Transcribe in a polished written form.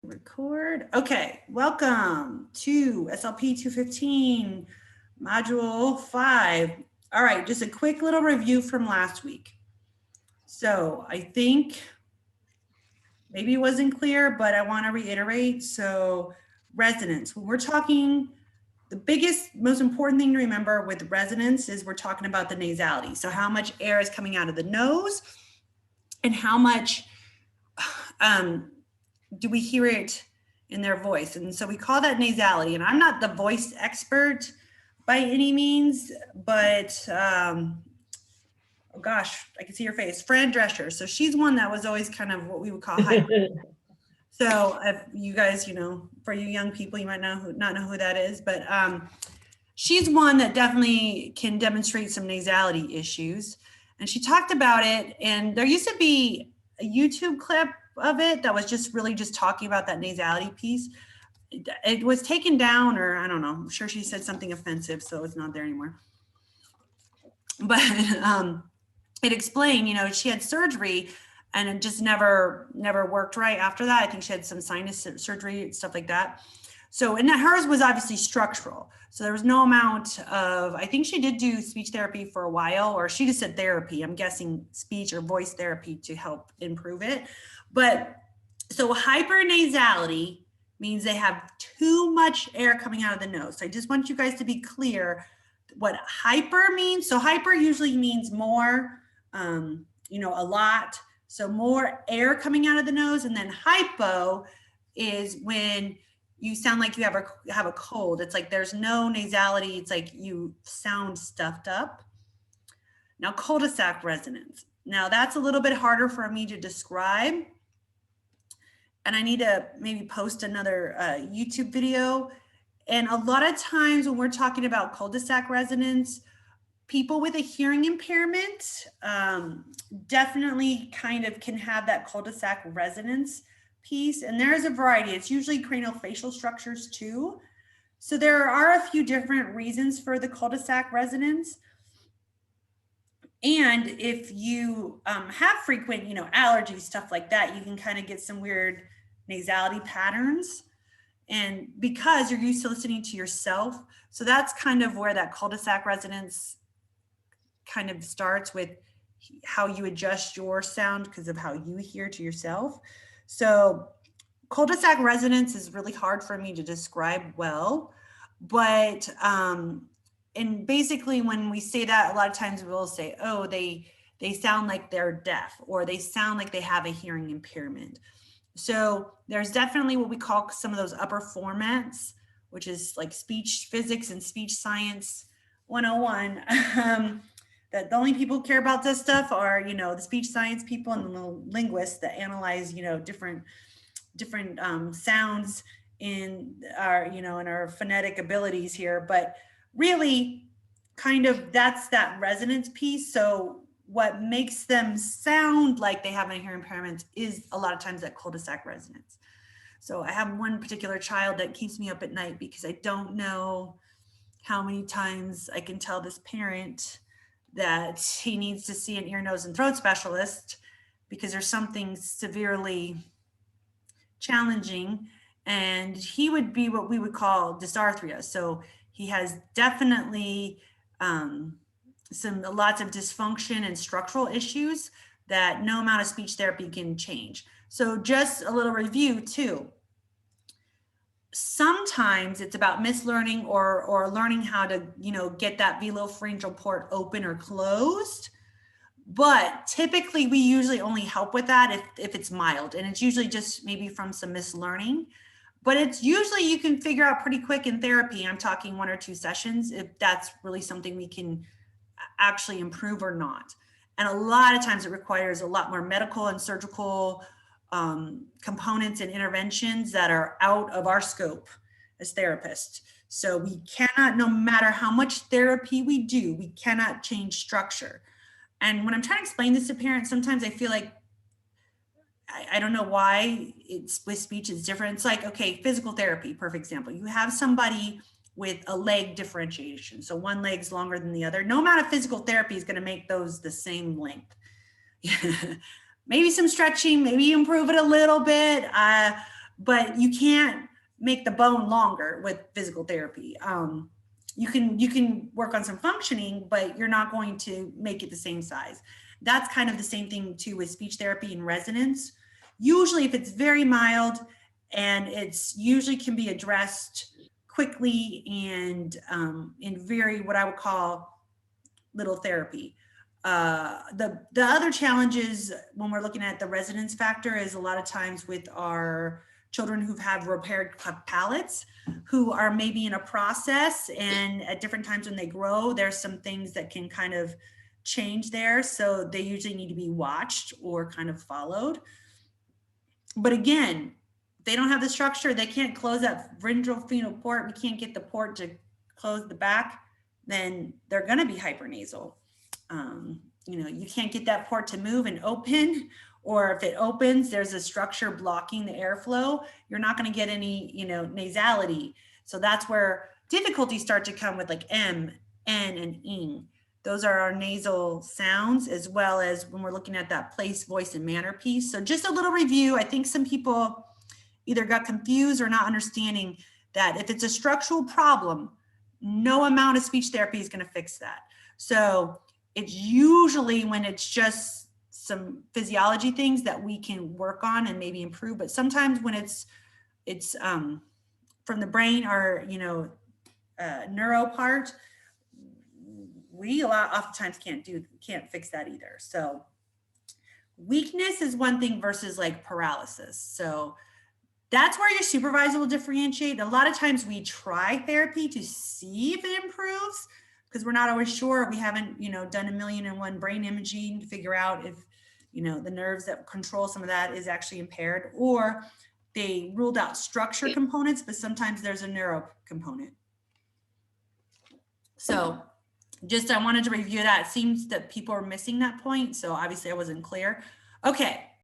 Record. Okay, welcome to SLP215 Module 5. All right, just a quick little review from last week. So I think maybe it wasn't clear, but I want to reiterate. So resonance, when we're talking, the biggest, most important thing to remember with resonance is we're talking about the nasality. So how much air is coming out of the nose and how much do we hear it in their voice? And so we call that nasality. And I'm not the voice expert by any means, but oh gosh, I can see your face. Fran Drescher. So she's one that was always kind of what we would call hyper. So if you guys, for you young people, you might not know who that is, but she's one that definitely can demonstrate some nasality issues. And she talked about it. And there used to be a YouTube clip of it that was just really just talking about that nasality piece. It was taken down, or I don't know, I'm sure she said something offensive, so it's not there anymore. But it explained, she had surgery and it just never worked right after that. I think she had some sinus surgery and stuff like that. So, and hers was obviously structural. So there was no amount of, I think she did do speech therapy for a while, or she just said therapy. I'm guessing speech or voice therapy to help improve it. But so hypernasality means they have too much air coming out of the nose. So I just want you guys to be clear what hyper means. So hyper usually means more, a lot. So more air coming out of the nose. And then hypo is when you sound like you have a cold. It's like there's no nasality. It's like you sound stuffed up. Now, cul-de-sac resonance. Now, that's a little bit harder for me to describe. And I need to maybe post another YouTube video. And a lot of times when we're talking about cul-de-sac resonance, people with a hearing impairment definitely kind of can have that cul-de-sac resonance piece. And there's a variety. It's usually craniofacial structures too. So there are a few different reasons for the cul-de-sac resonance. And if you have frequent, allergies, stuff like that, you can kind of get some weird nasality patterns. And because you're used to listening to yourself, so that's kind of where that cul-de-sac resonance kind of starts with how you adjust your sound because of how you hear to yourself. So cul-de-sac resonance is really hard for me to describe well, but and basically when we say that, a lot of times we'll say, oh, they sound like they're deaf, or they sound like they have a hearing impairment. So there's definitely what we call some of those upper formats, which is like speech physics and speech science 101. That the only people who care about this stuff are, the speech science people and the linguists that analyze, different sounds in our, in our phonetic abilities here. But really, kind of that's that resonance piece. So what makes them sound like they have a hearing impairment is a lot of times that cul-de-sac resonance. So I have one particular child that keeps me up at night because I don't know how many times I can tell this parent that he needs to see an ear, nose, and throat specialist because there's something severely challenging, and he would be what we would call dysarthria. So he has definitely lots of dysfunction and structural issues that no amount of speech therapy can change. So just a little review too. Sometimes it's about mislearning or learning how to, get that velopharyngeal port open or closed. But typically we usually only help with that if it's mild, and it's usually just maybe from some mislearning. But it's usually you can figure out pretty quick in therapy. I'm talking 1 or 2 sessions if that's really something we can actually improve or not. And a lot of times it requires a lot more medical and surgical components and interventions that are out of our scope as therapists. So we cannot, no matter how much therapy we do, we cannot change structure. And when I'm trying to explain this to parents, sometimes I feel like, I don't know why it's with speech is different. It's like, okay, physical therapy, perfect example. You have somebody with a leg differentiation. So one leg's longer than the other. No amount of physical therapy is going to make those the same length. Maybe some stretching, maybe improve it a little bit. but you can't make the bone longer with physical therapy. You can work on some functioning, but you're not going to make it the same size. That's kind of the same thing too with speech therapy and resonance. Usually if it's very mild and it's usually can be addressed quickly and in very, what I would call little therapy. The other challenges when we're looking at the resonance factor is a lot of times with our children who've had repaired cleft palates, who are maybe in a process, and at different times when they grow, there's some things that can kind of change there. So they usually need to be watched or kind of followed. But again, they don't have the structure. They can't close that pharyngeal port. We can't get the port to close the back. Then they're going to be hypernasal. You know, you can't get that port to move and open, or if it opens, there's a structure blocking the airflow. You're not going to get any, you know, nasality. So that's where difficulties start to come with like M, N, and ing. Those are our nasal sounds, as well as when we're looking at that place, voice, and manner piece. So just a little review. I think some people either got confused or not understanding that if it's a structural problem, no amount of speech therapy is going to fix that. So it's usually when it's just some physiology things that we can work on and maybe improve. But sometimes when it's from the brain or, you know, neuro part, we oftentimes can't fix that either. So weakness is one thing versus like paralysis. So that's where your supervisor will differentiate. A lot of times we try therapy to see if it improves, because we're not always sure. We haven't, you know, done 1,000,001 brain imaging to figure out if, you know, the nerves that control some of that is actually impaired, or they ruled out structure components, but sometimes there's a neuro component. So just, I wanted to review that. It seems that people are missing that point. So obviously I wasn't clear. Okay.